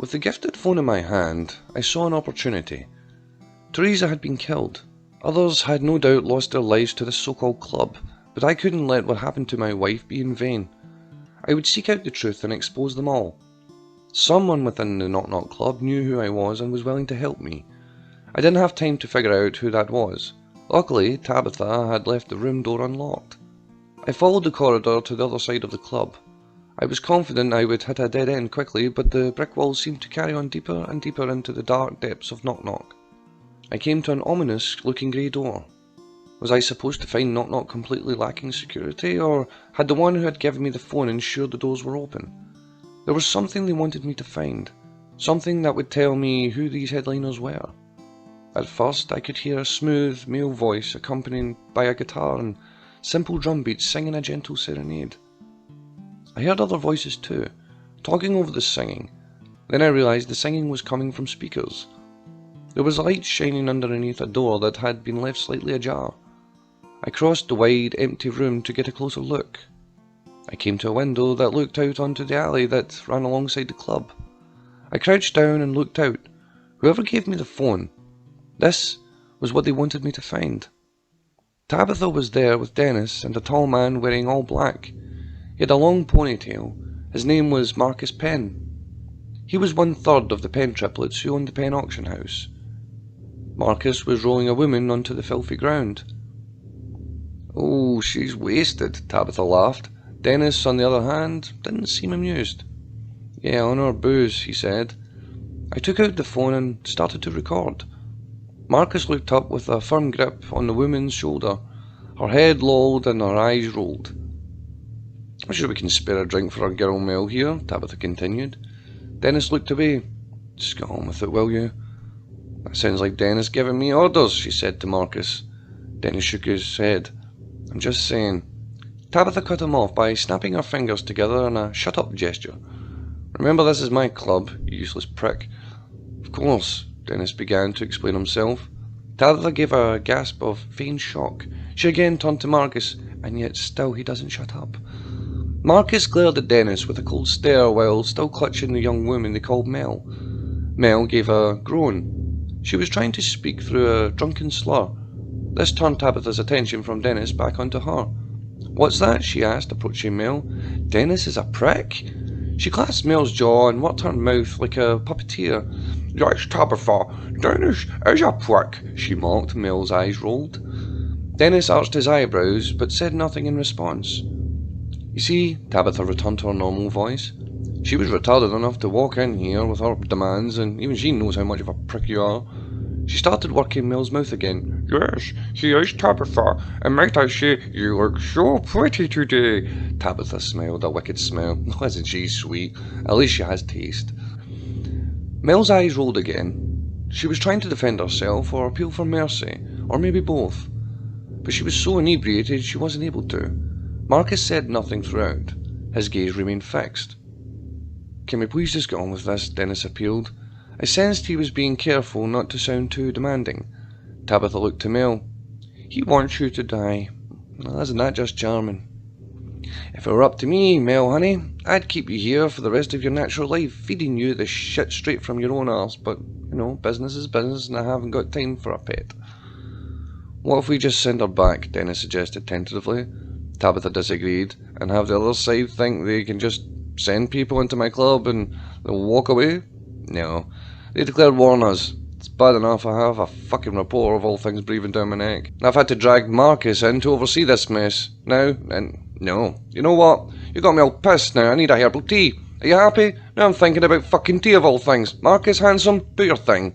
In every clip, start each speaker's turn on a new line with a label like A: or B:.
A: With the gifted phone in my hand, I saw an opportunity. Teresa had been killed. Others had no doubt lost their lives to this so-called club, but I couldn't let what happened to my wife be in vain. I would seek out the truth and expose them all. Someone within the Knock Knock Club knew who I was and was willing to help me. I didn't have time to figure out who that was. Luckily, Tabitha had left the room door unlocked. I followed the corridor to the other side of the club. I was confident I would hit a dead end quickly, but the brick walls seemed to carry on deeper and deeper into the dark depths of Knock Knock. I came to an ominous-looking grey door. Was I supposed to find Knock Knock completely lacking security, or had the one who had given me the phone ensured the doors were open? There was something they wanted me to find, something that would tell me who these headliners were. At first, I could hear a smooth male voice accompanied by a guitar and simple drum beats singing a gentle serenade. I heard other voices too, talking over the singing. Then I realised the singing was coming from speakers. There was light shining underneath a door that had been left slightly ajar. I crossed the wide, empty room to get a closer look. I came to a window that looked out onto the alley that ran alongside the club. I crouched down and looked out. Whoever gave me the phone, this was what they wanted me to find. Tabitha was there with Dennis and a tall man wearing all black. He had a long ponytail. His name was Marcus Penn. He was 1/3 of the Penn triplets who owned the Penn auction house. Marcus was rolling a woman onto the filthy ground. "Oh, she's wasted," Tabitha laughed. Dennis, on the other hand, didn't seem amused. "Yeah, on her booze," he said. I took out the phone and started to record. Marcus looked up with a firm grip on the woman's shoulder. Her head lolled and her eyes rolled. "I'm sure we can spare a drink for our girl Mel here," Tabitha continued. Dennis looked away. "Just get on with it, will you?" "That sounds like Dennis giving me orders," she said to Marcus. Dennis shook his head. "I'm just saying." Tabitha cut him off by snapping her fingers together in a shut-up gesture. "Remember, this is my club, you useless prick." "Of course," Dennis began to explain himself. Tabitha gave a gasp of feigned shock. She again turned to Marcus, and yet still he doesn't shut up. Marcus glared at Dennis with a cold stare while still clutching the young woman they called Mel. Mel gave a groan. She was trying to speak through a drunken slur. This turned Tabitha's attention from Dennis back onto her. "What's that?" she asked, approaching Mel. "Dennis is a prick?" She clasped Mel's jaw and worked her mouth like a puppeteer. "Yes, Tabitha, Dennis is a prick," she mocked. Mel's eyes rolled. Dennis arched his eyebrows, but said nothing in response. "You see," Tabitha returned to her normal voice, "she was retarded enough to walk in here with her demands, and even she knows how much of a prick you are." She started working Mel's mouth again. "Yes, she is Tabitha, and might I say, you look so pretty today." Tabitha smiled a wicked smile. "Isn't she sweet? At least she has taste." Mel's eyes rolled again. She was trying to defend herself or appeal for mercy, or maybe both. But she was so inebriated she wasn't able to. Marcus said nothing throughout. His gaze remained fixed. "Can we please just get on with this?" Dennis appealed. I sensed he was being careful not to sound too demanding. Tabitha looked to Mel. "He wants you to die. Well, isn't that just charming?" "If it were up to me, Mel, honey, I'd keep you here for the rest of your natural life, feeding you the shit straight from your own arse, but, business is business and I haven't got time for a pet." "What if we just send her back?" Dennis suggested tentatively. Tabitha disagreed. "And have the other side think they can just send people into my club and they'll walk away?" "No. They declared war on us. It's bad enough I have a fucking report of all things breathing down my neck. And I've had to drag Marcus in to oversee this mess. Now, and no. You know what? You got me all pissed now. I need a herbal tea. Are you happy? Now I'm thinking about fucking tea of all things. Marcus, handsome, do your thing."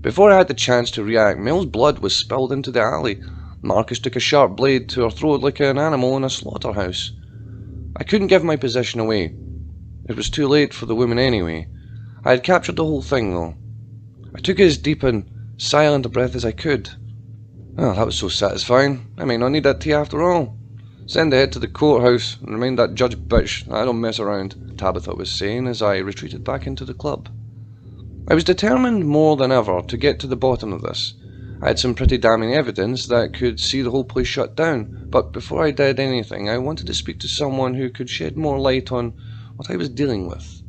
A: Before I had the chance to react, Mel's blood was spilled into the alley. Marcus took a sharp blade to her throat like an animal in a slaughterhouse. I couldn't give my position away. It was too late for the woman anyway. I had captured the whole thing, though. I took as deep and silent a breath as I could. Oh, that was so satisfying. I might not need that tea after all. "Send the head to the courthouse and remind that judge bitch I don't mess around," Tabitha was saying as I retreated back into the club. I was determined more than ever to get to the bottom of this. I had some pretty damning evidence that could see the whole place shut down, but before I did anything, I wanted to speak to someone who could shed more light on what I was dealing with.